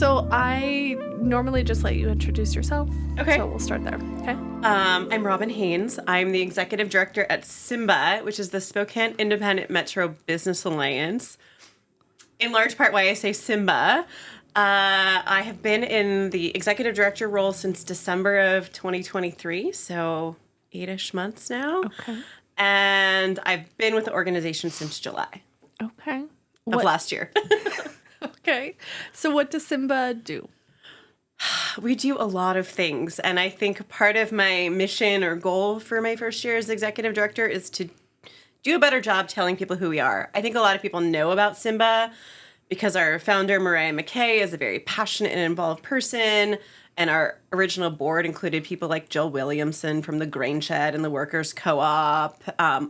So I normally just let you introduce yourself. Okay. So we'll start there. Okay. I'm Robin Haynes. I'm the executive director at SIMBA, which is the Spokane Independent Metro Business Alliance. In large part, why I say SIMBA, I have been in the executive director role since December of 2023, so 8-ish months now. Okay. And I've been with the organization since July Okay. of last year. Okay. So what does SIMBA do? We do a lot of things, and I think part of my mission or goal for my first year as executive director is to do a better job telling people who we are. I think a lot of people know about SIMBA because our founder, Mariah McKay, is a very passionate and involved person, and our original board included people like Jill Williamson from the Grain Shed and the Workers Co-op,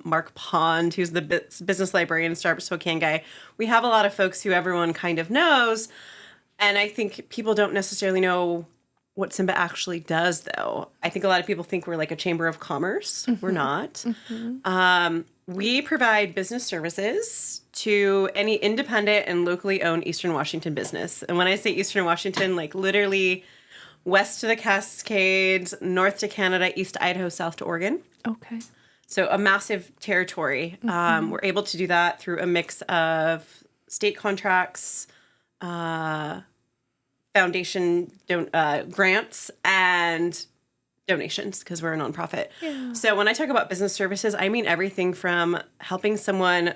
Mark Pond, who's the business librarian, Startup Spokane guy. We have a lot of folks who everyone kind of knows, and I think people don't necessarily know what SIMBA actually does, though. I think a lot of people think we're like a chamber of commerce. Mm-hmm. We're not. Mm-hmm. We provide business services to any independent and locally owned Eastern Washington business. And when I say Eastern Washington, like literally west to the Cascades, north to Canada, east to Idaho, south to Oregon. Okay. So a massive territory. Mm-hmm. We're able to do that through a mix of state contracts, foundation grants, and donations, because we're a nonprofit. Yeah. So when I talk about business services, I mean everything from helping someone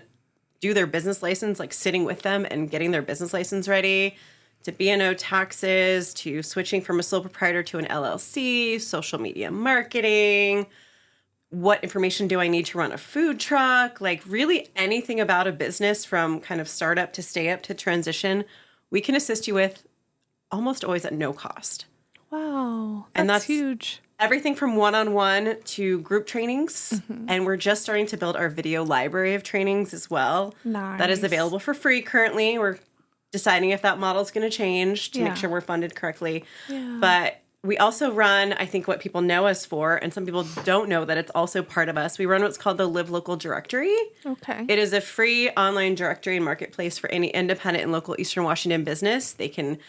do their business license, like sitting with them and getting their business license ready, to B&O taxes, to switching from a sole proprietor to an LLC, social media marketing, what information do I need to run a food truck, like really anything about a business from kind of startup to stay up to transition, we can assist you with almost always at no cost. Wow. And that's huge. Everything from one-on-one to group trainings. Mm-hmm. And we're just starting to build our video library of trainings as well. Nice. That is available for free currently. We're deciding if that model is going to change to make sure we're funded correctly. Yeah. But we also run, I think, what people know us for, and some people don't know that it's also part of us. We run what's called the Live Local Directory. Okay. It is a free online directory and marketplace for any independent and local Eastern Washington business. They can,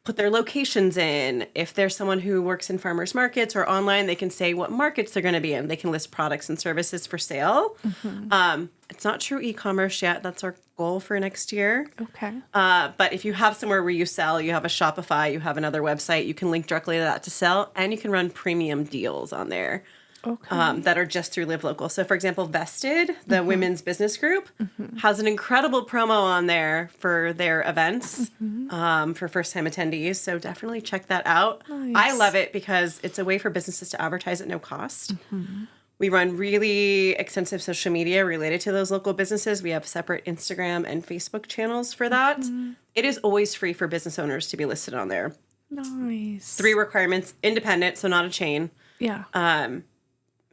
put their locations in. If there's someone who works in farmers markets or online, they can say what markets they're going to be in. They can list products and services for sale. Mm-hmm. It's not true e-commerce yet. That's our goal for next year. Okay. But if you have somewhere where you sell, you have a Shopify, you have another website, you can link directly to that to sell, and you can run premium deals on there. Okay. That are just through Live Local. So, for example, Vested, the mm-hmm. women's business group, mm-hmm. has an incredible promo on there for their events mm-hmm. For first-time attendees. So definitely check that out. Nice. I love it because it's a way for businesses to advertise at no cost. Mm-hmm. We run really extensive social media related to those local businesses. We have separate Instagram and Facebook channels for that. Mm-hmm. It is always free for business owners to be listed on there. Nice. 3 requirements: independent, so not a chain. Yeah.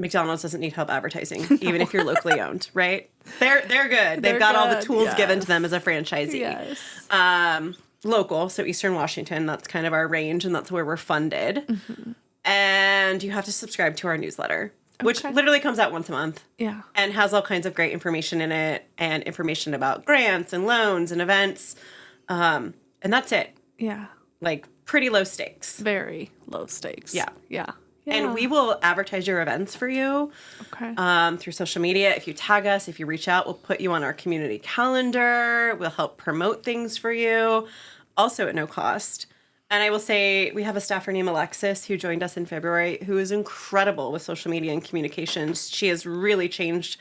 McDonald's doesn't need help advertising, even if you're locally owned, right? They're good. They've got all the tools given to them as a franchisee. Yes. Local, so Eastern Washington, that's kind of our range, and that's where we're funded. Mm-hmm. And you have to subscribe to our newsletter, which literally comes out once a month. Yeah. And has all kinds of great information in it, and information about grants and loans and events. And that's it. Yeah. Like pretty low stakes. Very low stakes. Yeah. Yeah. Yeah. And we will advertise your events for you through social media. If you tag us, if you reach out, we'll put you on our community calendar. We'll help promote things for you, also at no cost. And I will say we have a staffer named Alexis who joined us in February who is incredible with social media and communications. She has really changed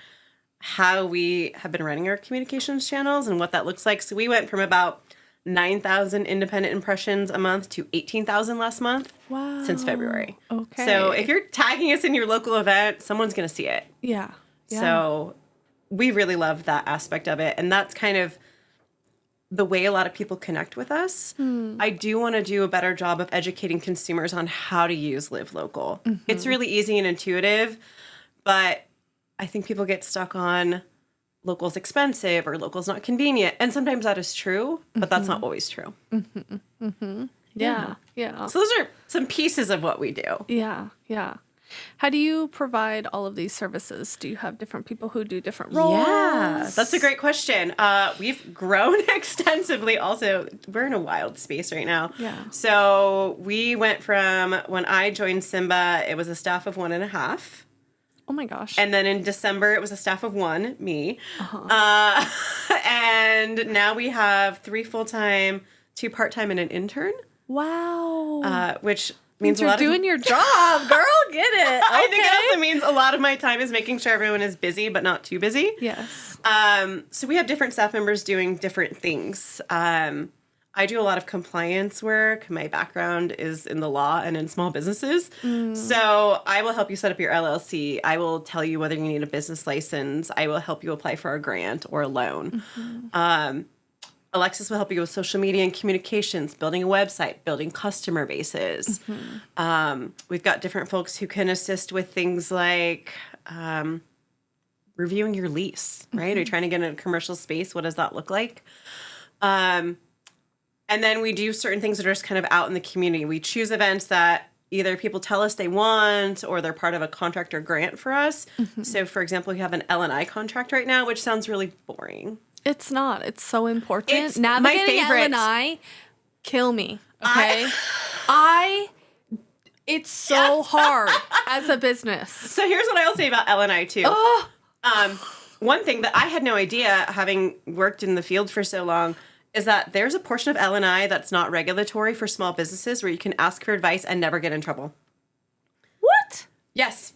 how we have been running our communications channels and what that looks like. So we went from about 9,000 independent impressions a month to 18,000 last month. Wow. Since February. Okay. So if you're tagging us in your local event, someone's going to see it. Yeah. So we really love that aspect of it. And that's kind of the way a lot of people connect with us. I do want to do a better job of educating consumers on how to use Live Local. Mm-hmm. It's really easy and intuitive, but I think people get stuck on local's expensive or local's not convenient. And sometimes that is true, but that's not always true. Mm-hmm. Mm-hmm. Yeah. Yeah. So those are some pieces of what we do. Yeah. Yeah. How do you provide all of these services? Do you have different people who do different roles? Yeah, that's a great question. We've grown extensively. Also, we're in a wild space right now. Yeah. So we went from when I joined SIMBA, it was a staff of 1.5. Oh my gosh. And then in December, it was a staff of 1, me. And now we have 3 full-time, 2 part-time, and an intern. Wow. Which means you're doing your job, girl. Get it. Okay. I think it also means a lot of my time is making sure everyone is busy, but not too busy. Yes. So we have different staff members doing different things. I do a lot of compliance work. My background is in the law and in small businesses. So I will help you set up your LLC. I will tell you whether you need a business license. I will help you apply for a grant or a loan. Alexis will help you with social media and communications, building a website, building customer bases. We've got different folks who can assist with things like reviewing your lease, right? Are you trying to get in a commercial space? What does that look like? And then we do certain things that are just kind of out in the community. We choose events that either people tell us they want or they're part of a contract or grant for us. So, for example, we have an L&I contract right now, which sounds really boring. It's not. It's so important. It's Navigating my favorite. L&I, kill me. Okay? It's so hard as a business. So here's what I'll say about L&I too. One thing that I had no idea, having worked in the field for so long, is that there's a portion of L&I that's not regulatory for small businesses where you can ask for advice and never get in trouble. What? Yes.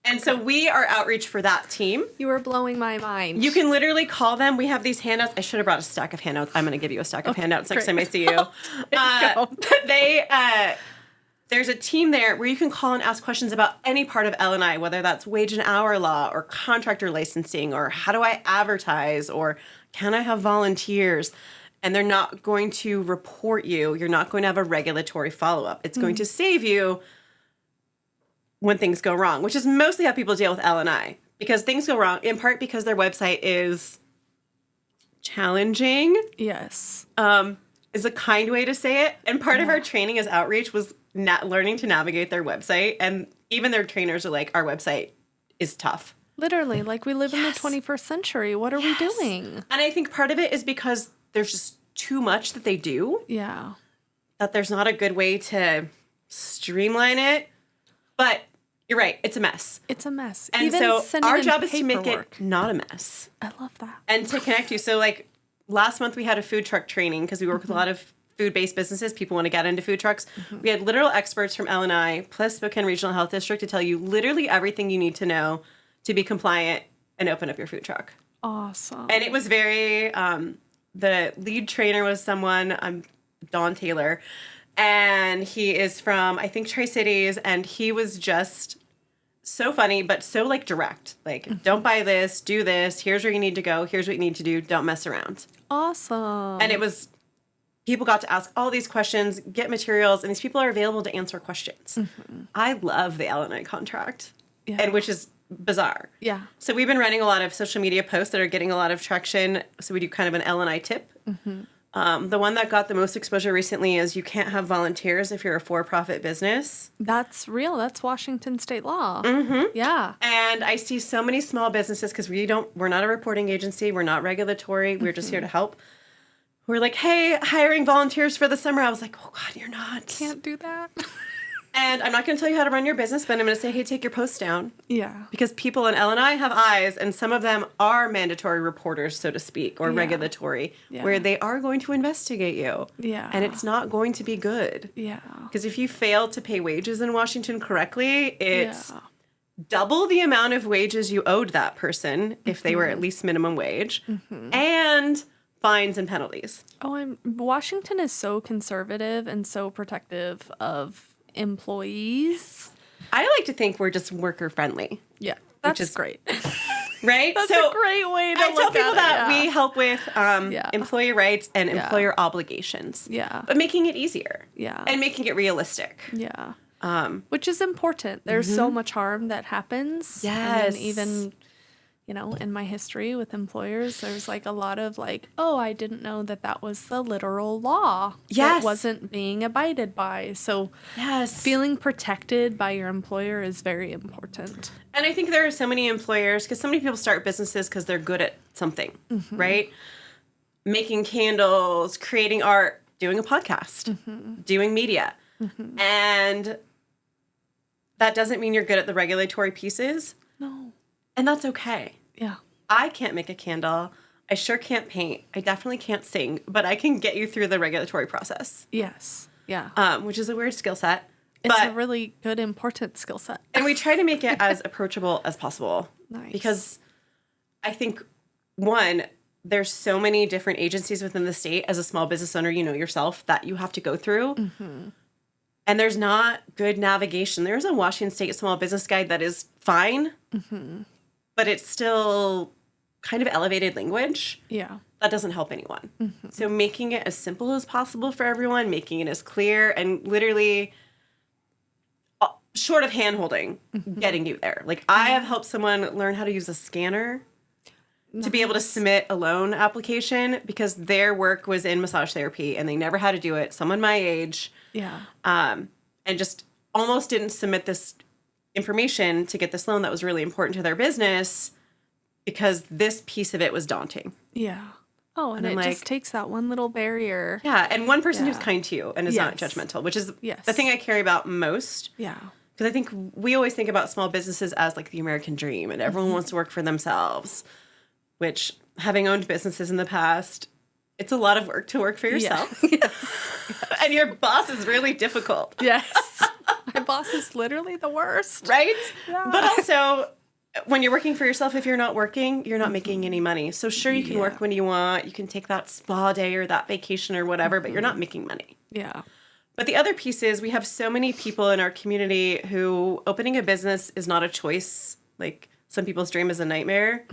And so we are outreach for that team. You were blowing my mind. You can literally call them. We have these handouts. I should have brought a stack of handouts. I'm going to give you a stack of handouts next time I see you. There's a team there where you can call and ask questions about any part of L&I, whether that's wage and hour law or contractor licensing or how do I advertise or can I have volunteers? And they're not going to report you. You're not going to have a regulatory follow-up. It's going to save you when things go wrong, which is mostly how people deal with L&I, because things go wrong in part because their website is challenging. Yes. Is a kind way to say it. And part of our training as outreach was learning to navigate their website. And even their trainers are like, our website is tough. Literally, like we live in the 21st century. What are we doing? And I think part of it is because there's just too much that they do. Yeah. That there's not a good way to streamline it. But you're right, it's a mess. It's a mess. And even so our job is to make paperwork. it not a mess. I love that. And to connect you. So like last month we had a food truck training because we work with a lot of food-based businesses. People want to get into food trucks. We had literal experts from L&I plus Spokane Regional Health District to tell you literally everything you need to know to be compliant and open up your food truck. Awesome. And it was very, the lead trainer was someone, Don Taylor, and he is from, I think, Tri-Cities, and he was just so funny, but so, like, direct. Like, don't buy this, do this, here's where you need to go, here's what you need to do, don't mess around. Awesome. And it was, people got to ask all these questions, get materials, and these people are available to answer questions. I love the L&I contract, and which is bizarre. Yeah. So we've been running a lot of social media posts that are getting a lot of traction. So we do kind of an L&I tip. The one that got the most exposure recently is you can't have volunteers if you're a for-profit business. That's real. That's Washington state law. Yeah. And I see so many small businesses because we're not a reporting agency. We're not regulatory. We're just here to help. We're like, hey, hiring volunteers for the summer. I was like, oh God, you're not. Can't do that. And I'm not going to tell you how to run your business, but I'm going to say, hey, take your posts down. Yeah. Because people in L&I have eyes, and some of them are mandatory reporters, so to speak, or regulatory, where they are going to investigate you. Yeah. And it's not going to be good. Yeah. Because if you fail to pay wages in Washington correctly, it's double the amount of wages you owed that person if they were at least minimum wage, and fines and penalties. Washington is so conservative and so protective of employees. I like to think we're just worker friendly. Yeah, that's is great. Right? That's a great way to I look tell people at that it, we help with employee rights and employer obligations. Yeah. But making it easier. Yeah. And making it realistic. Yeah. Which is important. There's so much harm that happens. Yes. And even in my history with employers, there's like a lot of like, oh, I didn't know that that was the literal law. Yes. It wasn't being abided by. So Yes. feeling protected by your employer is very important. And I think there are so many employers, because so many people start businesses because they're good at something, right? Making candles, creating art, doing a podcast, doing media. And that doesn't mean you're good at the regulatory pieces. No. And that's okay. Yeah. I can't make a candle. I sure can't paint. I definitely can't sing, but I can get you through the regulatory process. Yes. Yeah. Which is a weird skill set. It's But a really good, important skill set. and we try to make it as approachable as possible. Nice. Because I think, one, there's so many different agencies within the state. As a small business owner, you know yourself, that you have to go through. And there's not good navigation. There's a Washington State Small Business Guide that is fine, but it's still kind of elevated language. Yeah. That doesn't help anyone. So making it as simple as possible for everyone, making it as clear, and literally short of hand-holding, getting you there. Like, I have helped someone learn how to use a scanner to be able to submit a loan application because their work was in massage therapy and they never had to do it. Someone my age. Yeah. And just almost didn't submit this information to get this loan that was really important to their business because this piece of it was daunting. Yeah. Oh, and I'm it like, just takes that one little barrier. Yeah, and one person who's Yeah. kind to you and is not Yes. judgmental, which is Yes. the thing I care about most. Yeah. Because I think we always think about small businesses as like the American dream and everyone wants to work for themselves, which, having owned businesses in the past, it's a lot of work to work for yourself. Yes. And your boss is really difficult. Yes. My boss is literally the worst. Right? Yeah. But also, when you're working for yourself, if you're not working, you're not making any money. So sure, you can work when you want. You can take that spa day or that vacation or whatever, but you're not making money. Yeah. But the other piece is we have so many people in our community who opening a business is not a choice. Like, some people's dream is a nightmare.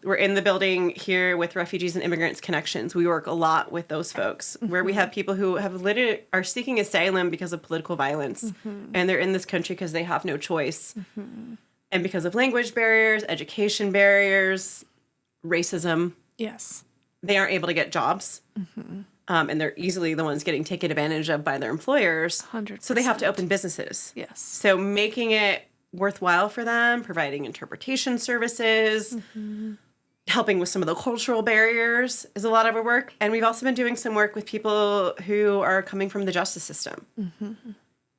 We're in the building here with Refugees and Immigrants Connections. We work a lot with those folks where we have people who have literally are seeking asylum because of political violence. And they're in this country because they have no choice. And because of language barriers, education barriers, racism, Yes. they aren't able to get jobs. And they're easily the ones getting taken advantage of by their employers. 100%. So they have to open businesses. Yes. So making it worthwhile for them, providing interpretation services, helping with some of the cultural barriers is a lot of our work. And we've also been doing some work with people who are coming from the justice system.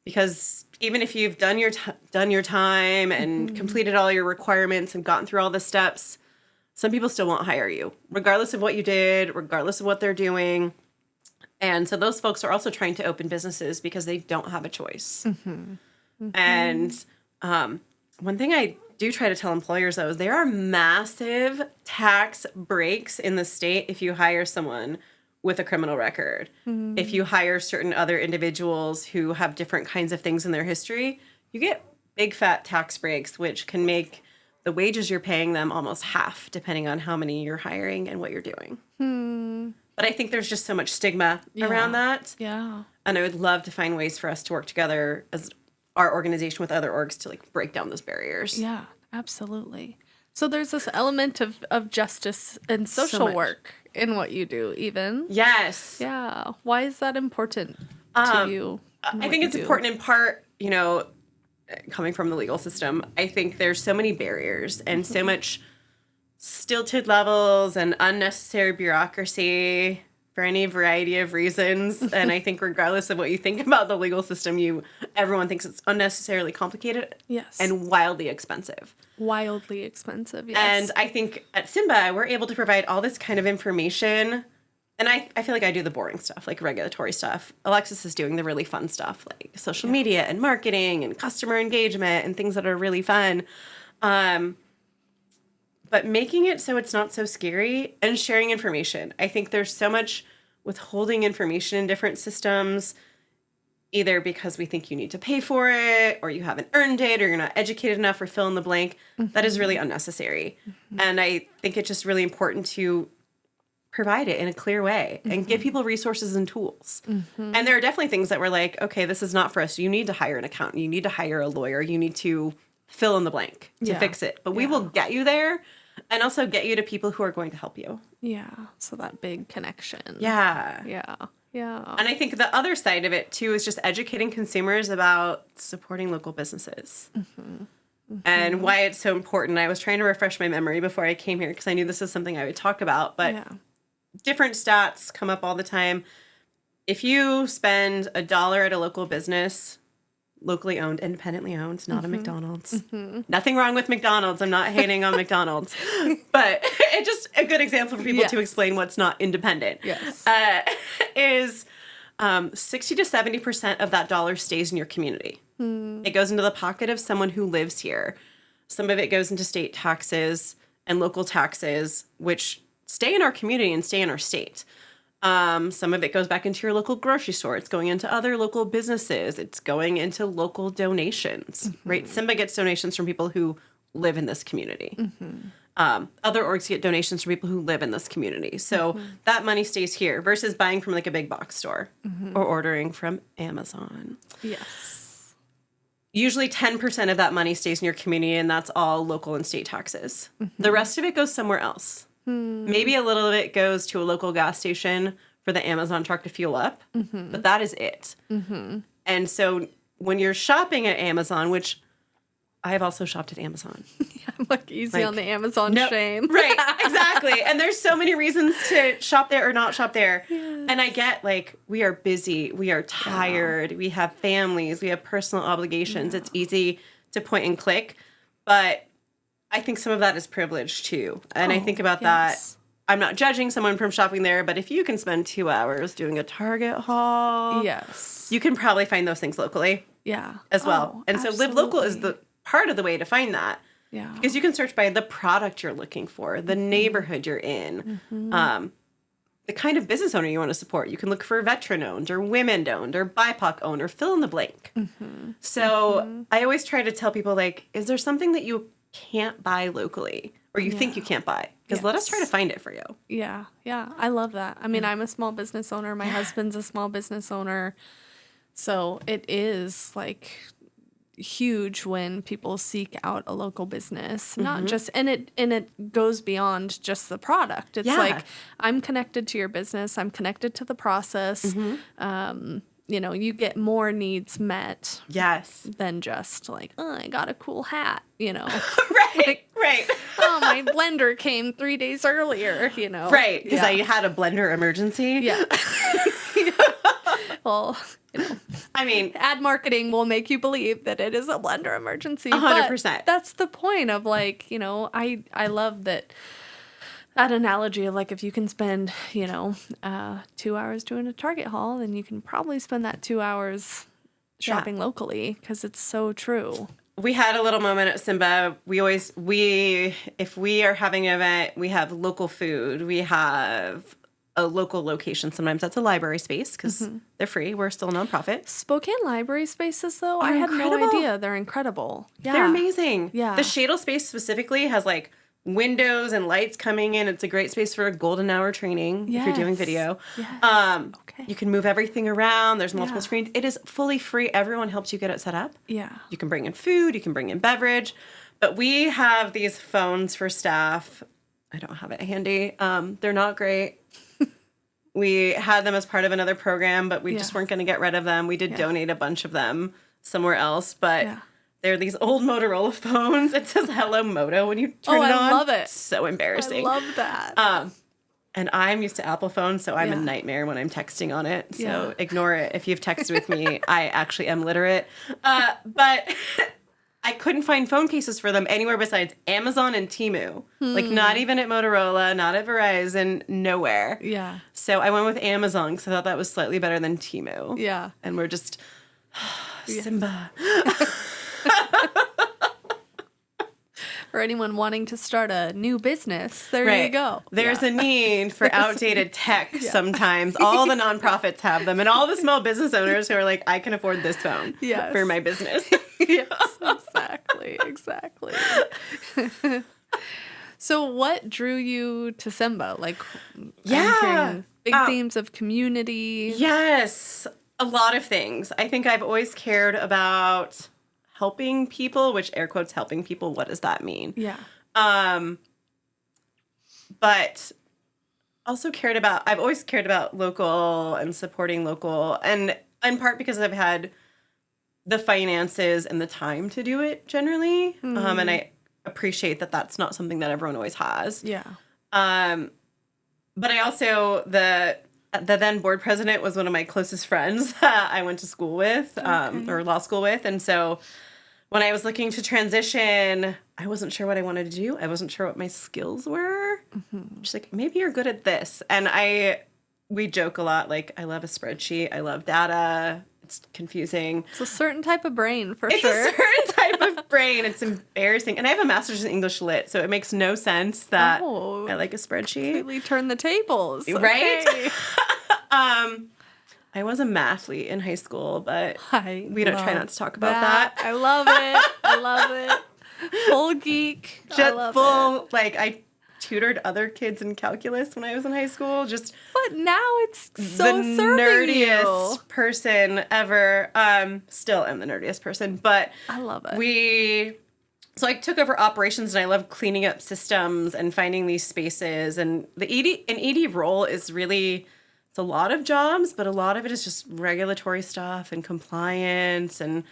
Because even if you've done your time and completed all your requirements and gotten through all the steps, some people still won't hire you, regardless of what you did, regardless of what they're doing. And so those folks are also trying to open businesses because they don't have a choice. And one thing I do try to tell employers, though, is there are massive tax breaks in the state if you hire someone with a criminal record. If you hire certain other individuals who have different kinds of things in their history, you get big fat tax breaks, which can make the wages you're paying them almost half, depending on how many you're hiring and what you're doing. But I think there's just so much stigma around that. Yeah. And I would love to find ways for us to work together as our organization with other orgs to like break down those barriers. Yeah, absolutely. So there's this element of justice and social much. work in what you do, even. Yes. Yeah. Why is that important to you? I think it's important in part, coming from the legal system. I think there's so many barriers and so much stilted levels and unnecessary bureaucracy for any variety of reasons. And I think regardless of what you think about the legal system, everyone thinks it's unnecessarily complicated Yes. and wildly expensive. Wildly expensive, yes. And I think at SIMBA, we're able to provide all this kind of information. And I feel like I do the boring stuff, like regulatory stuff. Alexis is doing the really fun stuff, like social media and marketing and customer engagement and things that are really fun. But making it so it's not so scary and sharing information. I think there's so much withholding information in different systems, either because we think you need to pay for it or you haven't earned it or you're not educated enough or fill in the blank. That is really unnecessary. And I think it's just really important to provide it in a clear way and give people resources and tools. And there are definitely things that we're like, okay, this is not for us. You need to hire an accountant. You need to hire a lawyer. You need to fill in the blank to Yeah. fix it. But we will get you there and also get you to people who are going to help you. Yeah. So that big connection. Yeah. Yeah. Yeah. And I think the other side of it, too, is just educating consumers about supporting local businesses and why it's so important. I was trying to refresh my memory before I came here because I knew this is something I would talk about. But different stats come up all the time. If you spend $1 at a local business, locally owned, independently owned, not a McDonald's. Nothing wrong with McDonald's. I'm not hating on McDonald's. But it's just a good example for people to explain what's not independent. Yes. Is 60 to 70% of that dollar stays in your community. It goes into the pocket of someone who lives here. Some of it goes into state taxes and local taxes, which stay in our community and stay in our state. Some of it goes back into your local grocery store. It's going into other local businesses. It's going into local donations, right? SIMBA gets donations from people who live in this community. Other orgs get donations from people who live in this community. So that money stays here versus buying from like a big box store or ordering from Amazon. Yes. Usually 10% of that money stays in your community, and that's all local and state taxes. The rest of it goes somewhere else. Maybe a little of it goes to a local gas station for the Amazon truck to fuel up, but that is it. And so when you're shopping at Amazon, which I have also shopped at Amazon. I'm like easy on the Amazon shame. Right, exactly. And there's so many reasons to shop there or not shop there. Yes. And I get like, we are busy, we are tired, we have families, we have personal obligations. It's easy to point and click, but I think some of that is privilege too. And I think about that. I'm not judging someone from shopping there, but if you can spend 2 hours doing a Target haul, you can probably find those things locally. As well. And so Live Local is the part of the way to find that. Because you can search by the product you're looking for, the neighborhood you're in, the kind of business owner you want to support. You can look for veteran-owned or women-owned or BIPOC-owned or fill in the blank. So I always try to tell people, like, is there something that you can't buy locally or you think you can't buy? Because let us try to find it for you. Yeah. I love that. I mean, I'm a small business owner. My husband's a small business owner. So it is like huge when people seek out a local business, not just, and it goes beyond just the product. It's like, I'm connected to your business. I'm connected to the process. You know, you get more needs met. Than just like, oh, I got a cool hat, you know. Right. Oh, my blender came 3 days earlier, you know. Right. Because I had a blender emergency. Well, you know, I mean, ad marketing will make you believe that it is a blender emergency. 100%. But that's the point of, like, you know, I love that analogy of, like, if you can spend, you know, 2 hours doing a Target haul, then you can probably spend that 2 hours shopping locally, because it's so true. We had a little moment at SIMBA. If we are having an event, we have local food. We have a local location. Sometimes that's a library space because they're free. We're still a nonprofit. Spokane library spaces, though, I had no idea. They're incredible. They're amazing. The Shadle space specifically has like windows and lights coming in. It's a great space for a golden hour training if you're doing video. You can move everything around. There's multiple screens. It is fully free. Everyone helps you get it set up. You can bring in food. You can bring in beverage. But we have these phones for staff. I don't have it handy. They're not great. We had them as part of another program, but we just weren't going to get rid of them. We did donate a bunch of them somewhere else, but they're these old Motorola phones. It says Hello Moto when you turn it on. I love it. It's so embarrassing. I love that. And I'm used to Apple phones, so I'm a nightmare when I'm texting on it. So ignore it. If you've texted with me, I actually am literate. But I couldn't find phone cases for them anywhere besides Amazon and Temu. Like, not even at Motorola, not at Verizon, nowhere. So I went with Amazon because I thought that was slightly better than Temu. And we're just, SIMBA. For anyone wanting to start a new business, there you go. There's a need for outdated tech sometimes. All the nonprofits have them, and all the small business owners who are like, I can afford this phone for my business. Exactly. So what drew you to SIMBA? Like, I'm hearing big themes of community. Yes, a lot of things. I think I've always cared about helping people, which air quotes helping people, what does that mean? Yeah. But also I've always cared about local and supporting local, and in part because I've had the finances and the time to do it generally. And I appreciate that that's not something that everyone always has. Yeah. But I also, the then board president was one of my closest friends that I went to school with, or law school with. And so when I was looking to transition, I wasn't sure what I wanted to do. I wasn't sure what my skills were. She's like, maybe you're good at this. And we joke a lot, like, I love a spreadsheet. I love data. It's confusing. It's a certain type of brain, for It's sure. a certain type of brain. It's embarrassing. And I have a master's in English lit, so it makes no sense that I like a spreadsheet. Completely turn the tables. Right? Okay. I was a mathlete in high school, but we don't try not to talk about that. I love it. I love it. Full geek. I Just love full, it. like, I tutored other kids in calculus when I was in high school. Just But now it's so the serving nerdiest you. person ever. Still am the nerdiest person, but I love it. So I took over operations, and I love cleaning up systems and finding these spaces. And an ED role is really, it's a lot of jobs, but a lot of it is just regulatory stuff and compliance and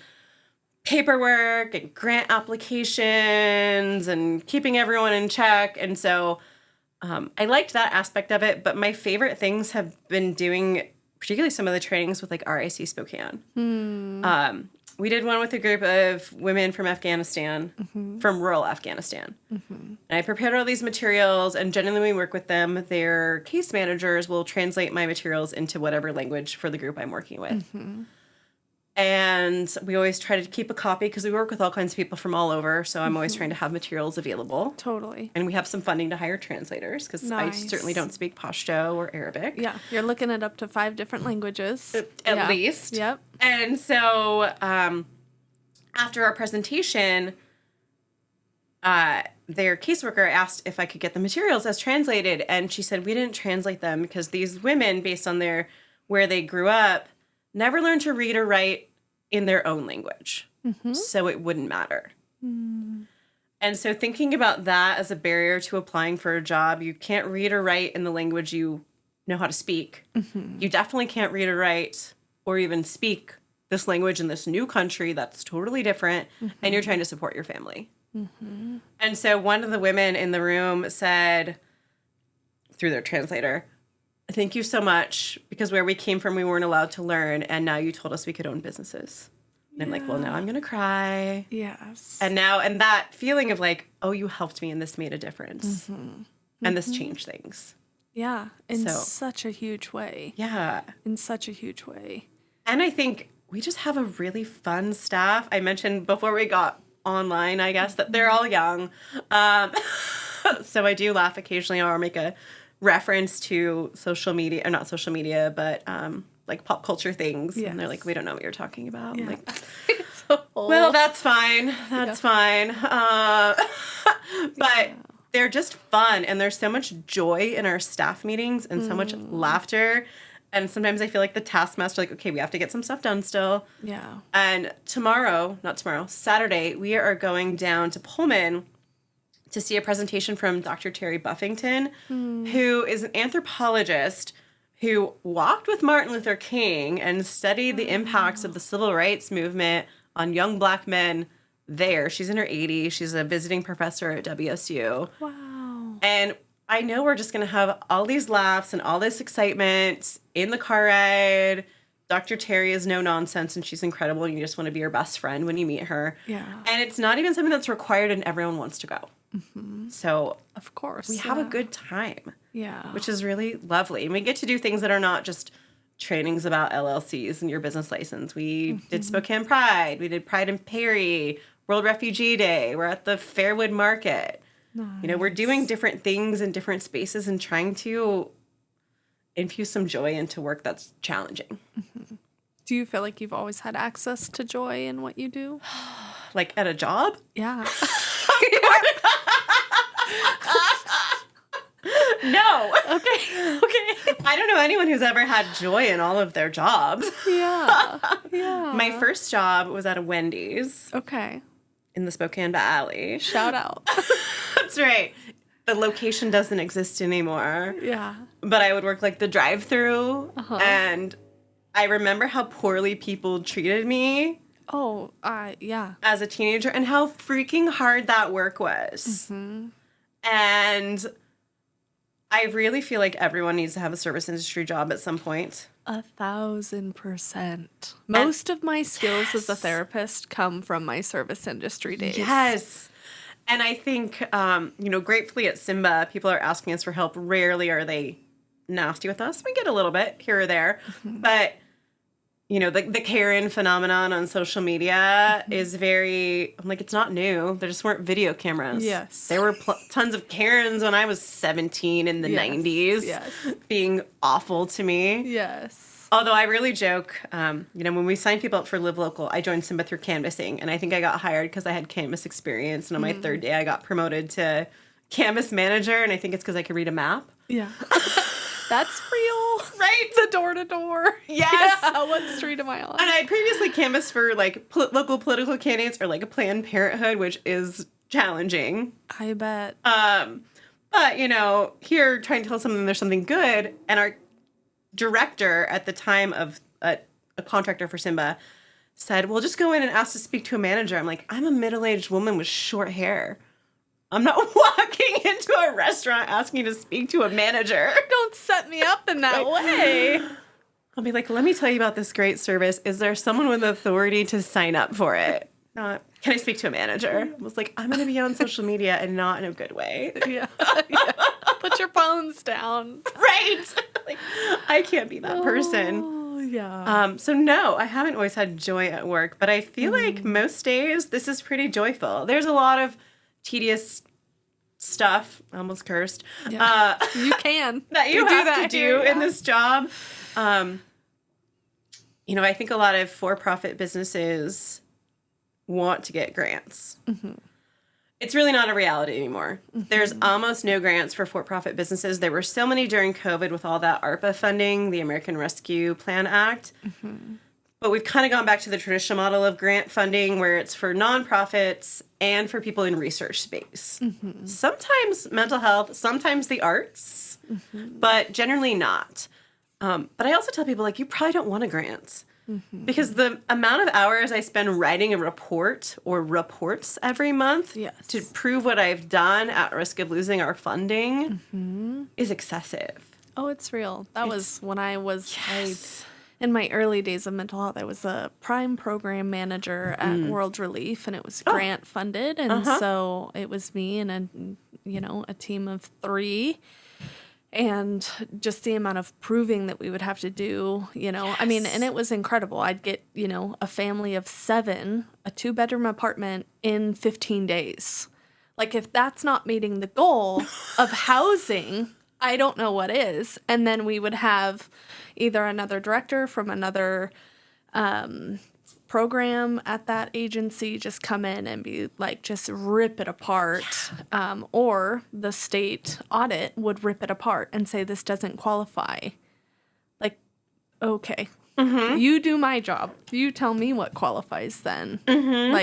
paperwork and grant applications and keeping everyone in check. And so I liked that aspect of it, but my favorite things have been doing particularly some of the trainings with like RIC Spokane. We did one with a group of women from Afghanistan, from rural Afghanistan. And I prepared all these materials, and generally when we work with them, their case managers will translate my materials into whatever language for the group I'm working with. And we always try to keep a copy because we work with all kinds of people from all over. So I'm always trying to have materials available. Totally. And we have some funding to hire translators because I certainly don't speak Pashto or Arabic. Yeah. You're looking at up to 5 different languages. At least. Yep. And so after our presentation, their caseworker asked if I could get the materials as translated. And she said, we didn't translate them because these women, based on where they grew up, never learned to read or write in their own language. So it wouldn't matter. And so thinking about that as a barrier to applying for a job, you can't read or write in the language you know how to speak. You definitely can't read or write or even speak this language in this new country that's totally different, and you're trying to support your family. And so one of the women in the room said, through their translator, thank you so much, because where we came from, we weren't allowed to learn, and now you told us we could own businesses. And I'm like, well, now I'm going to cry. Yes. And that feeling of like, oh, you helped me, and this made a difference. And this changed things. Yeah. In such a huge way. Yeah. In such a huge way. And I think we just have a really fun staff. I mentioned before we got online, I guess, that they're all young. So I do laugh occasionally, or make a reference to social media, or not social media, but like pop culture things. Yes. And they're like, we don't know what you're talking about. Yeah. I'm like, well, that's fine. That's fine. But they're just fun. And there's so much joy in our staff meetings and so much laughter. And sometimes I feel like the taskmaster, like, okay, we have to get some stuff done still. Yeah. And Saturday, we are going down to Pullman to see a presentation from Dr. Terry Buffington, who is an anthropologist who walked with Martin Luther King and studied the impacts of the civil rights movement on young Black men there. She's in her 80s. She's a visiting professor at WSU. Wow. And I know we're just going to have all these laughs and all this excitement in the car ride. Dr. Terry is no nonsense, and she's incredible, and you just want to be her best friend when you meet her. Yeah. And it's not even something that's required, and everyone wants to go. So, of course, we have a good time. Yeah. Which is really lovely. And we get to do things that are not just trainings about LLCs and your business license. We did Spokane Pride. We did Pride in Perry, World Refugee Day. We're at the Fairwood Market. Nice. You know, we're doing different things in different spaces and trying to infuse some joy into work that's challenging. Do you feel like you've always had access to joy in what you do? Like at a job? Yeah. No. Okay. I don't know anyone who's ever had joy in all of their jobs. Yeah. Yeah. My first job was at a Wendy's Okay. in the Spokane Valley. Shout out. That's right. The location doesn't exist anymore. Yeah. But I would work like the drive-through, Uh-huh. and I remember how poorly people treated me Oh, yeah. as a teenager and how freaking hard that work was. Mm-hmm. And I really feel like everyone needs to have a service industry job at some point. 1,000%. Most of my skills as a therapist come from my service industry days. Yes. And I think, gratefully at SIMBA, people are asking us for help. Rarely are they nasty with us. We get a little bit here or there. But, the Karen phenomenon on social media is very, I'm like, it's not new. There just weren't video cameras. Yes. There were tons of Karens when I was 17 in the 90s being awful to me. Yes. Although I really joke, when we sign people up for Live Local, I joined SIMBA through canvassing, and I think I got hired because I had canvas experience, and on my third day I got promoted to canvas manager, and I think it's because I could read a map. Yeah. That's real. Right? The door-to-door. Yes. Yeah, what street am I on? And I had previously canvassed for, local political candidates or, a Planned Parenthood, which is challenging. I bet. But, here trying to tell someone there's something good, and our director at the time of a contractor for SIMBA said, well, just go in and ask to speak to a manager. I'm like, I'm a middle-aged woman with short hair. I'm not walking into a restaurant asking to speak to a manager. Don't set me up in that way. I'll be like, let me tell you about this great service. Is there someone with authority to sign up for it? Not, can I speak to a manager? I was like, I'm going to be on social media and not in a good way. Yeah. Put your phones down. Right. I can't be that person. Oh, yeah. So no, I haven't always had joy at work, but I feel like most days this is pretty joyful. There's a lot of tedious stuff, almost cursed, Yeah. You can. that you have to do in this job. I think a lot of for-profit businesses want to get grants. Mm-hmm. It's really not a reality anymore. Mm-hmm. There's almost no grants for for-profit businesses. There were so many during COVID with all that ARPA funding, the American Rescue Plan Act. Mm-hmm. But we've kind of gone back to the traditional model of grant funding where it's for nonprofits and for people in research space. Mm-hmm. Sometimes mental health, sometimes the arts, but generally not. But I also tell people, you probably don't want a grant. Mm-hmm. Because the amount of hours I spend writing a report or reports every month to prove what I've done at risk of losing our funding is excessive. Oh, it's real. That was when I was... In my early days of mental health, I was a prime program manager at World Relief, and it was grant funded. And so it was me and a team of 3. And just the amount of proving that we would have to do, and it was incredible. I'd get, a family of 7, a 2-bedroom apartment in 15 days. If that's not meeting the goal of housing, I don't know what is. And then we would have either another director from another program at that agency just come in and be just rip it apart. Or the state audit would rip it apart and say, this doesn't qualify. Okay. Mm-hmm. You do my job. You tell me what qualifies then. Mm-hmm.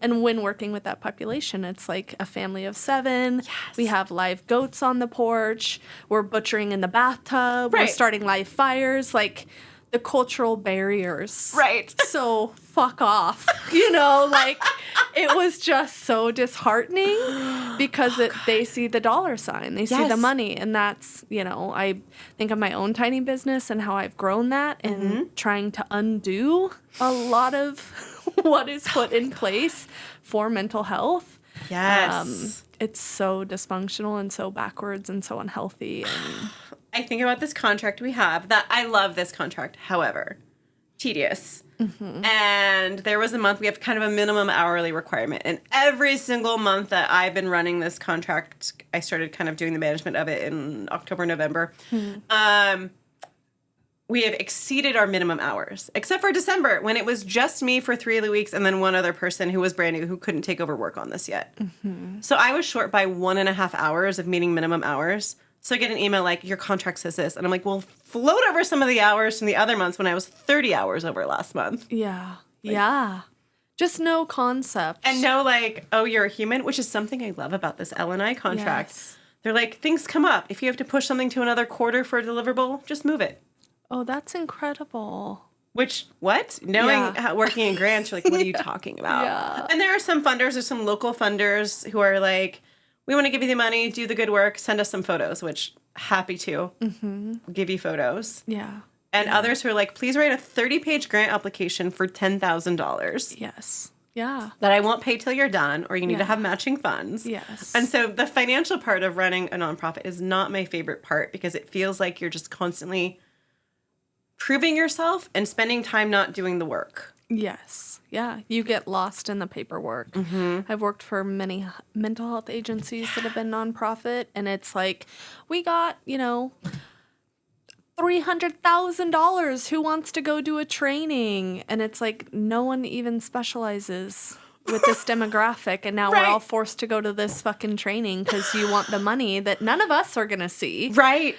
And when working with that population, it's a family of 7. Yes. We have live goats on the porch. We're butchering in the bathtub. Right. We're starting live fires. The cultural barriers. Right. So fuck off. It was just so disheartening because they see the dollar sign. They see the money. And that's, I think of my own tiny business and how I've grown that and trying to undo a lot of what is put in place for mental health. Yes. It's so dysfunctional and so backwards and so unhealthy. And I think about this contract we have that I love this contract. However, tedious. Mm-hmm. And there was a month we have kind of a minimum hourly requirement. And every single month that I've been running this contract, I started kind of doing the management of it in October, November. Mm-hmm. we have exceeded our minimum hours, except for December when it was just me for 3 of the weeks and then one other person who was brand new who couldn't take over work on this yet. Mm-hmm. So I was short by 1.5 hours of meeting minimum hours. So I get an email like, your contract says this. And I'm like, well, float over some of the hours from the other months when I was 30 hours over last month. Yeah. Yeah. Just no concept. And no like, oh, you're a human, which is something I love about this L&I contract. Yes. They're like, things come up. If you have to push something to another quarter for a deliverable, just move it. Oh, that's incredible. Which, what? Knowing how, working in grants, you're like, what are you talking about? Yeah. And there are some funders, there's some local funders who are like, we want to give you the money, do the good work, send us some photos, which happy to give you photos. Yeah. And others who are like, please write a 30-page grant application for $10,000. Yes. Yeah. That I won't pay till you're done, or you need to have matching funds. Yes. And so the financial part of running a nonprofit is not my favorite part because it feels like you're just constantly proving yourself and spending time not doing the work. Yes. Yeah. You get lost in the paperwork. Mm-hmm. I've worked for many mental health agencies that have been nonprofit, and it's like, we got, $300,000. Who wants to go do a training? And it's like, no one even specializes with this demographic, and now we're all forced to go to this fucking training because you want the money that none of us are going to see. Right.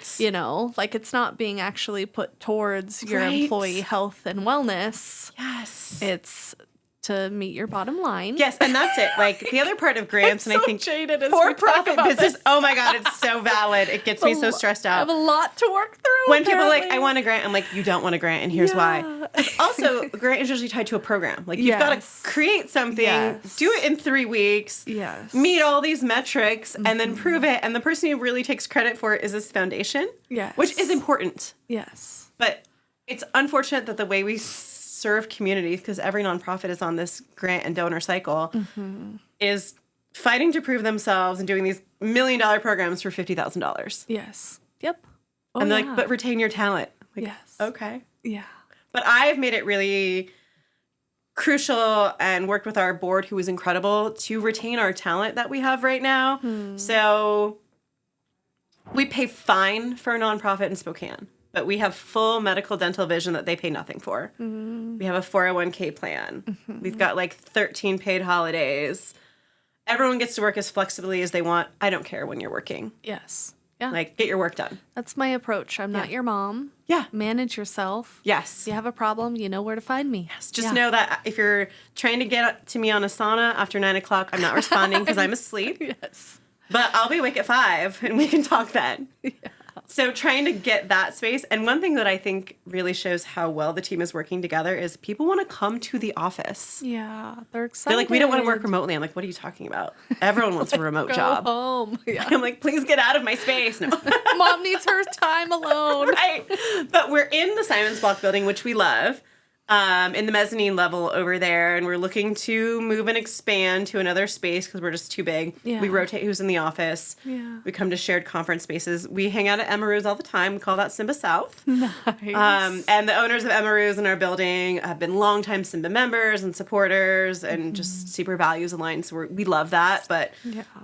Like it's not being actually put towards your employee health and wellness. Yes. It's to meet your bottom line. Yes, and that's it. Like the other part of grants, and I think jaded as for-profit business. Oh my God, it's so valid. It gets me so stressed out. I have a lot to work through. When people are like, I want a grant, I'm like, you don't want a grant, and here's why. Also, a grant is usually tied to a program. Like you've got to create something, do it in 3 weeks, meet all these metrics, and then prove it. And the person who really takes credit for it is this foundation, which is important. Yes. But it's unfortunate that the way we serve communities, because every nonprofit is on this grant and donor cycle, is fighting to prove themselves and doing these $1 million programs for $50,000. Yes. Yep. Oh, and they're like, but retain your talent. Like, yes. Okay. Yeah. But I've made it really crucial and worked with our board, who is incredible, to retain our talent that we have right now. So we pay fine for a nonprofit in Spokane. But we have full medical, dental, vision that they pay nothing for. We have a 401k plan. We've got like 13 paid holidays. Everyone gets to work as flexibly as they want. I don't care when you're working. Yes. Yeah. Like, get your work done. That's my approach. I'm not your mom. Yeah. Manage yourself. Yes. If you have a problem, you know where to find me. Yes. Just know that if you're trying to get to me on Asana after 9 o'clock, I'm not responding because I'm asleep. Yes. But I'll be awake at 5 and we can talk then. Yeah. So trying to get that space. And one thing that I think really shows how well the team is working together is people want to come to the office. Yeah, they're excited. They're like, we don't want to work remotely. I'm like, what are you talking about? Everyone wants a remote Go job. Home. Yeah. I'm like, please get out of my space. No. Mom needs her time alone. Right. But we're in the Simon's Block building, which we love. In the mezzanine level over there, and we're looking to move and expand to another space because we're just too big. Yeah. We rotate who's in the office. Yeah. We come to shared conference spaces. We hang out at Emery's all the time. We call that SIMBA South. Nice. And the owners of Emery's in our building have been longtime SIMBA members and supporters and just super values aligned. So we love that. But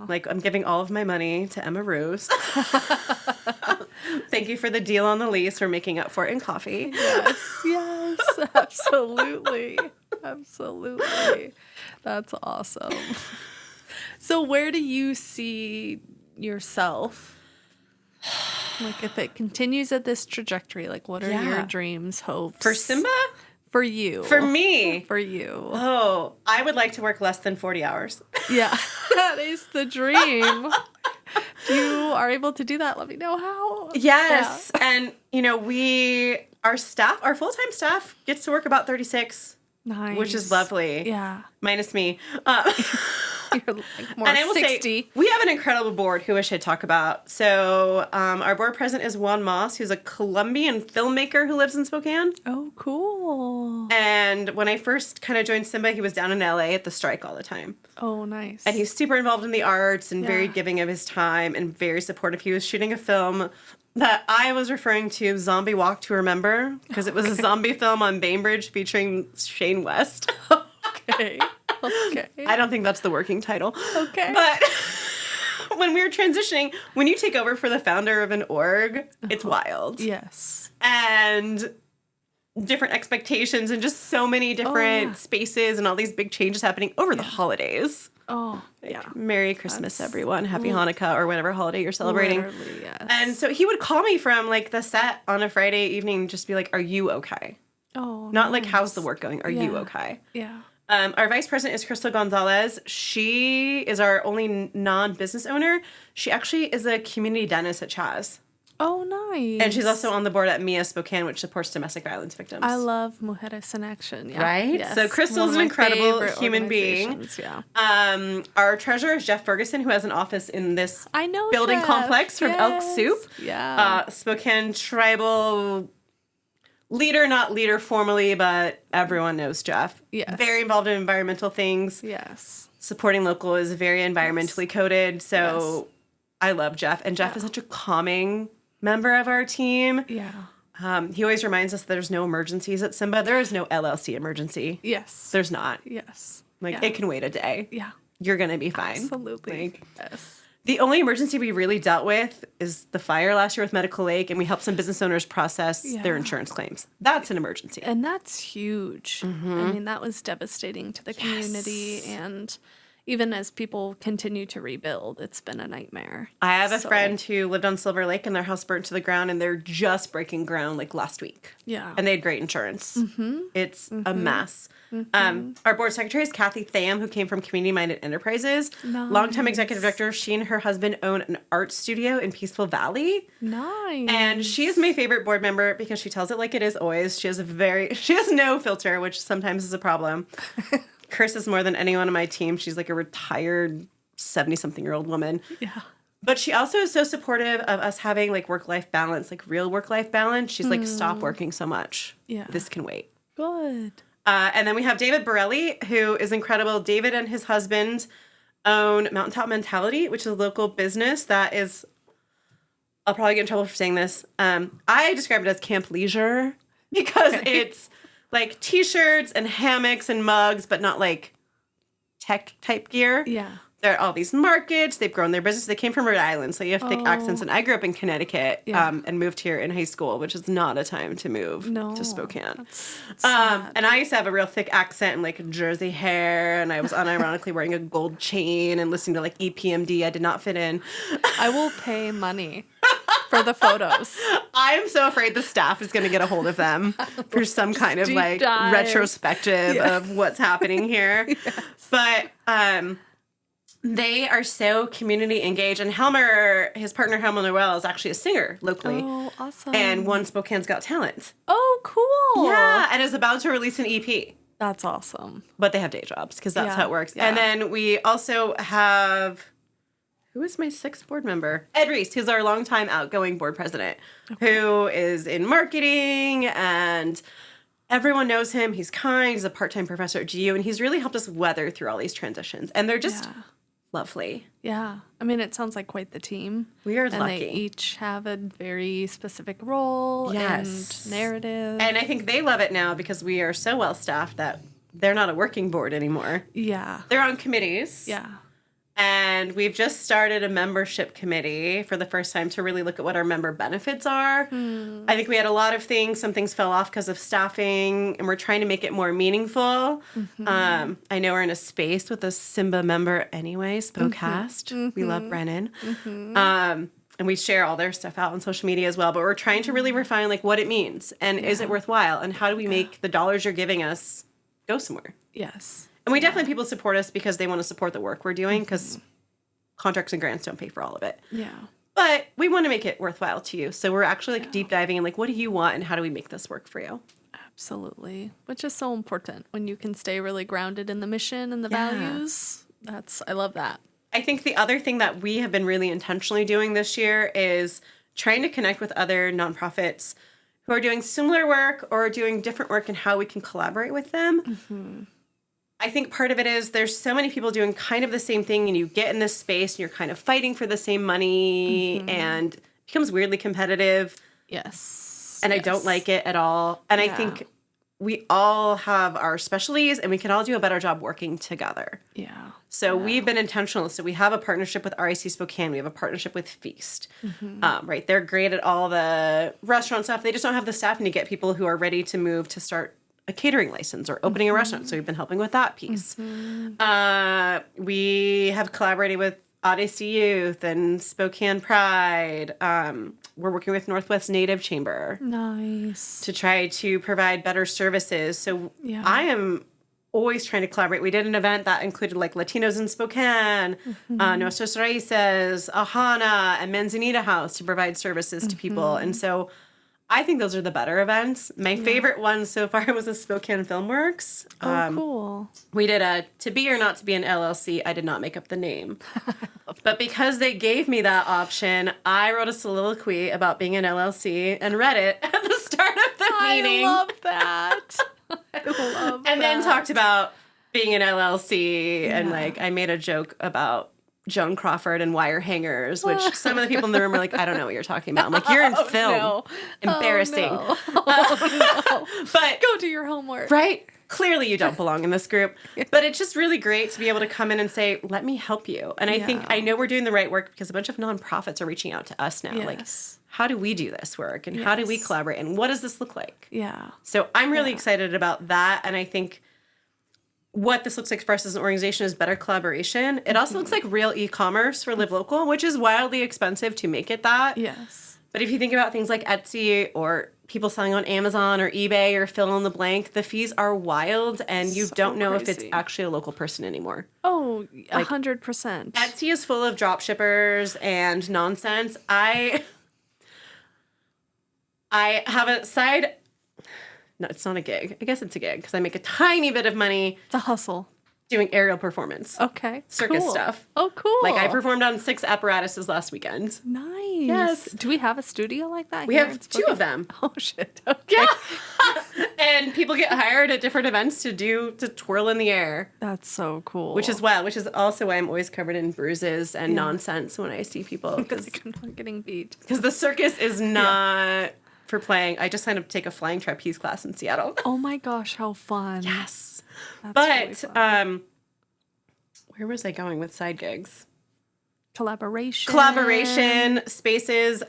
like, I'm giving all of my money to Emery's. Thank you for the deal on the lease. We're making up for it in coffee. Yes, absolutely. Absolutely. That's awesome. So where do you see yourself? Like if it continues at this trajectory, like what are your dreams, hopes? For SIMBA? For you. For me. For you. Oh, I would like to work less than 40 hours. Yeah, that is the dream. If you are able to do that, let me know how. Yes. Yeah. And, our full-time staff gets to work about 36. Nice. Which is lovely. Yeah. Minus me. You're like more and I will 60. say, we have an incredible board who I should talk about. So our board president is Juan Moss, who's a Colombian filmmaker who lives in Spokane. Oh, cool. And when I first kind of joined SIMBA, he was down in LA at the strike all the time. Oh, nice. And he's super involved in the arts and very giving of his time and very supportive. He was shooting a film that I was referring to, Zombie Walk to Remember, because it was a zombie film on Bainbridge featuring Shane West. Okay. I don't think that's the working title. Okay. But when we were transitioning, when you take over for the founder of an org, it's wild. Yes. And different expectations and just so many different spaces and all these big changes happening over the holidays. Oh, yeah. Merry Christmas, everyone. Happy Hanukkah or whatever holiday you're celebrating. Literally, yes. And so he would call me from like the set on a Friday evening and just be like, are you okay? Oh, Not like, how's the work going? Are you okay? Yeah. Our vice president is Crystal Gonzalez. She is our only non-business owner. She actually is a community dentist at Chaz. Oh, nice. And she's also on the board at MIA Spokane, which supports domestic violence victims. I love Mujeres in Action. Yeah. Right? Yes. So Crystal's an incredible human being. Yeah. Our treasurer is Jeff Ferguson, who has an office in this building Jeff. complex from Elk Soup. Yeah. Spokane tribal leader, not leader formally, but everyone knows Jeff. Yes. Very involved in environmental things. Yes. Supporting local is very environmentally coded. So I love Jeff. And Jeff is such a calming member of our team. Yeah. He always reminds us there's no emergencies at SIMBA. There is no LLC emergency. Yes. There's not. Yes. Like, it can wait a day. Yeah. You're going to be fine. Absolutely. Like, yes. the only emergency we really dealt with is the fire last year with Medical Lake, and we helped some business owners process their insurance claims. That's an emergency. And that's huge. I mean, that was devastating to the community. And even as people continue to rebuild, it's been a nightmare. I have a friend who lived on Silver Lake, and their house burnt to the ground, and they're just breaking ground like last week. Yeah. And they had great insurance. It's a mess. Our board secretary is Kathy Tham, who came from Community Minded Enterprises. Nice. Longtime executive director. She and her husband own an art studio in Peaceful Valley. Nice. And she is my favorite board member because she tells it like it is always. She has no filter, which sometimes is a problem. Curses more than anyone on my team. She's like a retired 70-something-year-old woman. Yeah. But she also is so supportive of us having like work-life balance, like real work-life balance. She's like, stop working so much. Yeah. This can wait. Good. And then we have David Borelli, who is incredible. David and his husband own Mountaintop Mentality, which is a local business that is, I'll probably get in trouble for saying this. I describe it as camp leisure because it's like t-shirts and hammocks and mugs, but not like tech type gear. Yeah. There are all these markets. They've grown their business. They came from Rhode Island, so you have thick accents. And I grew up in Connecticut and moved here in high school, which is not a time to move to Spokane. That's sad. And I used to have a real thick accent and like Jersey hair, and I was unironically wearing a gold chain and listening to like EPMD. I did not fit in. I will pay money for the photos. I'm so afraid the staff is going to get a hold of them for some kind of like dive. retrospective of what's happening here. But they are so community engaged. And Helmer, his partner Helmer Noel, is actually a singer locally. Oh, awesome. And won Spokane's Got Talent. Oh, cool. Yeah, and is about to release an EP. That's awesome. But they have day jobs because that's how it works. Yeah. And then we also have... Who is my sixth board member? Ed Reese, who's our longtime outgoing board president, who is in marketing, and everyone knows him. He's kind. He's a part-time professor at GU, and he's really helped us weather through all these transitions. And they're just lovely. Yeah. I mean, it sounds like quite the team. We are and lucky. They each have a very specific role and narrative. And I think they love it now because we are so well-staffed that they're not a working board anymore. Yeah. They're on committees. Yeah. And we've just started a membership committee for the first time to really look at what our member benefits are. I think we had a lot of things. Some things fell off because of staffing, and we're trying to make it more meaningful. I know we're in a space with a SIMBA member anyway, Spokecast. We love Brennan. And we share all their stuff out on social media as well. But we're trying to really refine like what it means, and is it worthwhile, and how do we make the dollars you're giving us go somewhere? Yes. And we definitely, people support us because they want to support the work we're doing, because contracts and grants don't pay for all of it. Yeah. But we want to make it worthwhile to you. So we're actually like deep diving in like, what do you want and how do we make this work for you? Absolutely. Which is so important when you can stay really grounded in the mission and the values. I love that. I think the other thing that we have been really intentionally doing this year is trying to connect with other nonprofits who are doing similar work or doing different work, and how we can collaborate with them. I think part of it is there's so many people doing kind of the same thing, and you get in this space and you're kind of fighting for the same money and it becomes weirdly competitive. Yes. And I don't like it at all. And I think we all have our specialties and we can all do a better job working together. Yeah. So we've been intentional. So we have a partnership with RIC Spokane. We have a partnership with Feast. Right. They're great at all the restaurant stuff. They just don't have the staffing to get people who are ready to move to start a catering license or opening a restaurant. So we've been helping with that piece. We have collaborated with Odyssey Youth and Spokane Pride. We're working with Northwest Native Chamber. Nice. To try to provide better services. So Yeah. I am always trying to collaborate. We did an event that included like Latinos in Spokane, Nuestros Raíces, Ahana, and Manzanita House to provide services to people. And so I think those are the better events. My favorite one so far was the Spokane Filmworks. Oh, cool. We did a To Be or Not to Be an LLC. I did not make up the name. But because they gave me that option, I wrote a soliloquy about being an LLC and read it at the start of the meeting. I love that. I love that. And then talked about being an LLC. And like, I made a joke about Joan Crawford and wire hangers, which some of the people in the room are like, I don't know what you're talking about. I'm like, you're in film. No. Embarrassing. Oh, no. But Go do your homework. right? Clearly you don't belong in this group. But it's just really great to be able to come in and say, let me help you. And I think I know we're doing the right work because a bunch of nonprofits are reaching out to us now. Yes. Like, how do we do this work? And how do we collaborate? And what does this look like? Yeah. So I'm really excited about that. And I think what this looks like for us as an organization is better collaboration. It also looks like real e-commerce for Live Local, which is wildly expensive to make it that. Yes. But if you think about things like Etsy or people selling on Amazon or eBay or fill in the blank, the fees are wild and you don't know if it's crazy. actually a local person anymore. Oh, 100%. Etsy is full of drop shippers and nonsense. I have a side... No, it's not a gig. I guess it's a gig because I make a tiny bit of money The hustle. doing aerial performance. Okay. Circus cool. stuff. Oh, cool. Like I performed on 6 apparatuses last weekend. Nice. Yes. Do we have a studio like that? We here have in 2 Spokane? of them. Oh, shit. Okay. Yeah. And people get hired at different events to twirl in the air, That's so cool. which is wild, which is also why I'm always covered in bruises and nonsense when I see people. Because I'm not getting beat. the circus is not for playing. I just signed up to take a flying trapeze class in Seattle. Oh my gosh, how fun. Yes. That's really But fun. where was I going with side gigs? Collaboration. Spaces.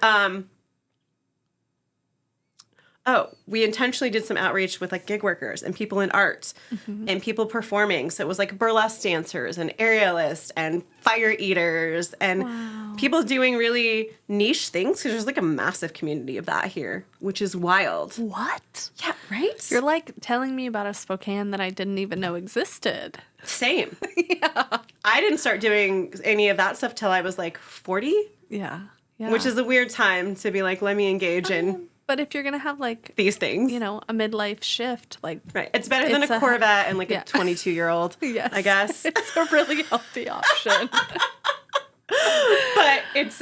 We intentionally did some outreach with like gig workers and people in art and people performing. So it was like burlesque dancers and aerialists and fire eaters and people doing really niche things because there's like a massive community of that here, which is wild. What? Yeah, right? You're like telling me about a Spokane that I didn't even know existed. Same. Yeah. I didn't start doing any of that stuff till I was like 40, Yeah. Yeah. which is a weird time to be like, let me engage in But if you're going to have like, these things. you know, a midlife shift, like, Right. It's better than It's a a- Corvette and like a 22-year-old, yes. I guess. It's a really healthy option. But it's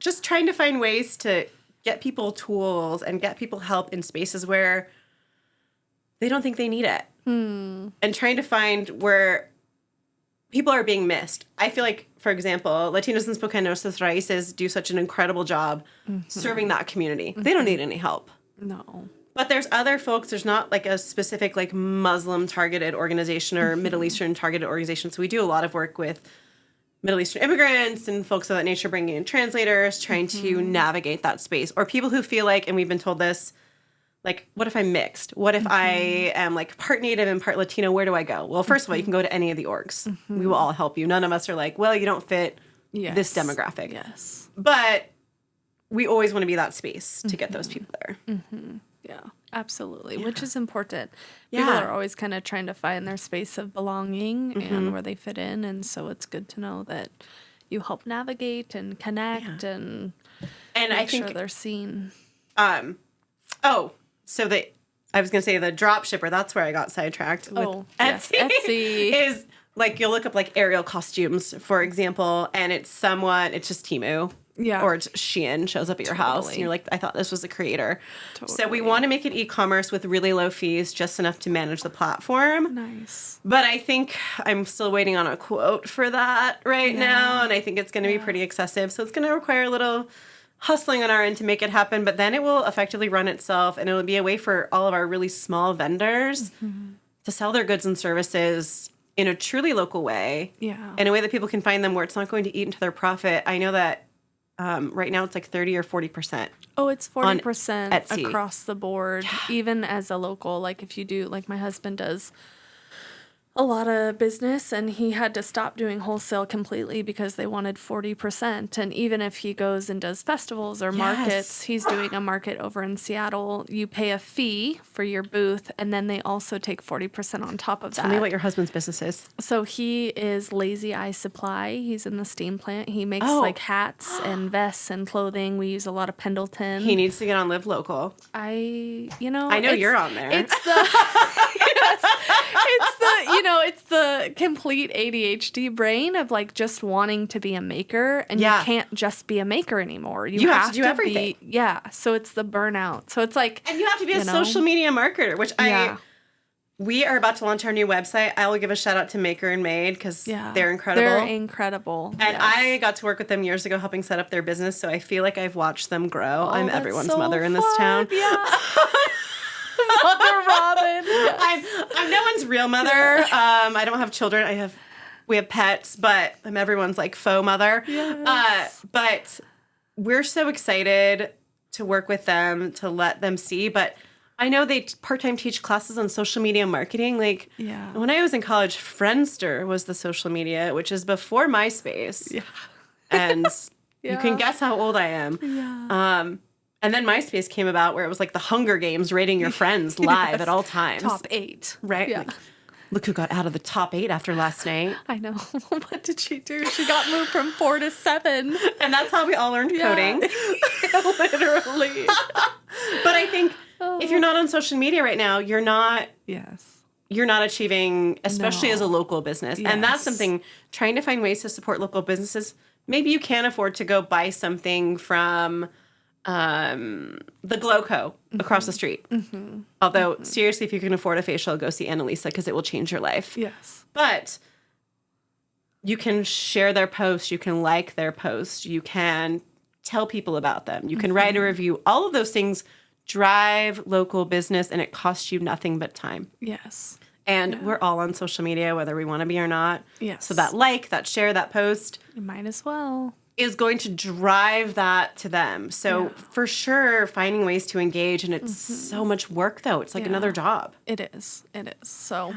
just trying to find ways to get people tools and get people help in spaces where they don't think they need it. And trying to find where people are being missed. I feel like, for example, Latinos in Spokane, Nuestros Raíces do such an incredible job serving that community. They don't need any help. No. But there's other folks. There's not like a specific like Muslim targeted organization or Middle Eastern targeted organization. So we do a lot of work with Middle Eastern immigrants and folks of that nature, bringing in translators, trying to navigate that space. Or people who feel like, and we've been told this, like, what if I'm mixed? What if I am like part Native and part Latino? Where do I go? Well, first of all, you can go to any of the orgs. We will all help you. None of us are like, well, you don't fit this demographic. Yes. But we always want to be that space to get those people there. Yeah, absolutely. Which is important. People Yeah. are always kind of trying to find their space of belonging and where they fit in. And so it's good to know that you help navigate and connect and And make I think sure they're seen. So I was going to say the drop shipper, that's where I got sidetracked. With Oh, yes, Etsy. Etsy. Is like, you'll look up like aerial costumes, for example, and it's just Temu. Yeah. Or it's Shein shows up at your house. And Totally. you're like, I thought this was a creator. So we Totally. want to make it e-commerce with really low fees, just enough to manage the platform. Nice. But I think I'm still waiting on a quote for that right now. And I think it's going to be pretty excessive. So it's going to require a little hustling on our end to make it happen, but then it will effectively run itself, and it'll be a way for all of our really small vendors to sell their goods and services in a truly local way. Yeah. In a way that people can find them where it's not going to eat into their profit. I know that right now it's like 30 or 40%. Oh, it's 40% Etsy. across the board, even as a local. Like if you do, like my husband does a lot of business, and he had to stop doing wholesale completely because they wanted 40%. And even if he goes and does festivals or markets, he's doing a market over in Seattle. You pay a fee for your booth, and then they also take 40% on top of that. Tell me what your husband's business is. So he is Lazy Eye Supply. He's in the steam plant. He makes like hats and vests and clothing. We use a lot of Pendleton. He needs to get on Live Local. I know you're on there. It's the it's the complete ADHD brain of like just wanting to be a maker, and you can't just be a maker anymore. You have to do everything. So it's the burnout. So it's like, and you have to be a social media marketer, which we are about to launch our new website. I will give a shout out to Maker and Made because they're incredible. They're incredible. And I got to work with them years ago helping set up their business, so I feel like I've watched them grow. Oh, I'm everyone's mother in this town. Yeah. Mother Robin. I'm no one's real mother. I don't have children. We have pets, but I'm everyone's like faux mother. Yes. But we're so excited to work with them, to let them see. But I know they part-time teach classes on social media marketing. Like when I was in college, Friendster was the social media, which is before MySpace. Yeah. And you can guess how old I am. Yeah. And then MySpace came about where it was like the Hunger Games rating your friends live at all times. Top 8. Right? Yeah. Like, look who got out of the top 8 after last night. I know. What did she do? She got moved from 4 to 7. And that's how we all learned coding. Literally. But I think if you're not on social media right now, you're not achieving, especially as a local business. Yes. And that's something, trying to find ways to support local businesses. Maybe you can't afford to go buy something from the Glow Co. across the street. Although, seriously, if you can afford a facial, go see Annalisa because it will change your life. Yes. But you can share their post. You can like their post. You can tell people about them. You can write a review. All of those things drive local business, and it costs you nothing but time. Yes. And we're all on social media, whether we want to be or not. Yes. So that share, that post. You might as well. Is going to drive that to them. So for sure, finding ways to engage, and it's so much work though. It's like another job. It is. So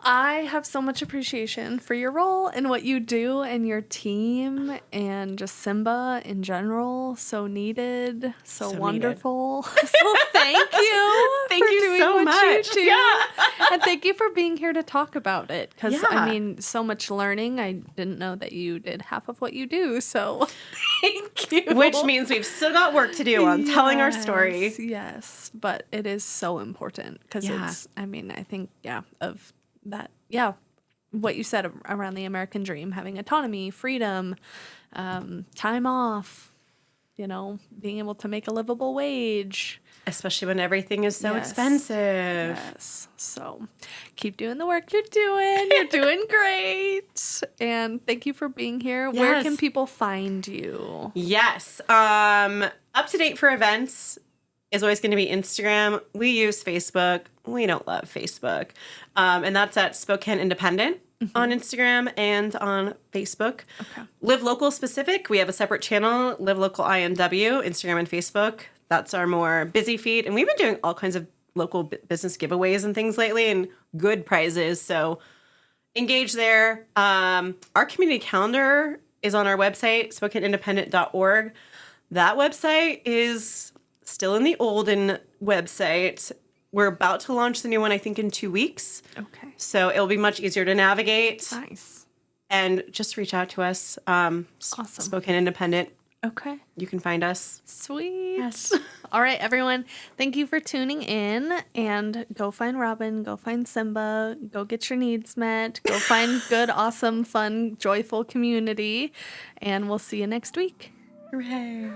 I have so much appreciation for your role and what you do and your team and just SIMBA in general. So needed, so wonderful. Needed. So thank you. Thank you so much. Yeah. And thank you for being here to talk about it. Because, I mean, so much learning. I didn't know that you did half of what you do. So thank you. Which means we've still got work to do on telling our story. Yes. But it is so important because it's, I mean, I think, of that, what you said around the American dream, having autonomy, freedom, time off, being able to make a livable wage. Especially when everything is so expensive. Yes. So keep doing the work you're doing. You're doing great. And thank you for being here. Yes. Where can people find you? Yes. Up to date for events is always going to be Instagram. We use Facebook. We don't love Facebook. And that's at Spokane Independent on Instagram and on Facebook. Okay. Live Local specific, we have a separate channel, Live Local INW, Instagram and Facebook. That's our more busy feed. And we've been doing all kinds of local business giveaways and things lately and good prizes. So engage there. Our community calendar is on our website, SpokaneIndependent.org. That website is still in the olden website. We're about to launch the new one, I think, in 2 weeks. Okay. So it'll be much easier to navigate. Nice. And just reach out to us. Awesome. Spokane Independent. Okay. You can find us. Sweet. Yes. All right, everyone. Thank you for tuning in. And go find Robin. Go find SIMBA. Go get your needs met. Go find good, awesome, fun, joyful community. And we'll see you next week. Hooray.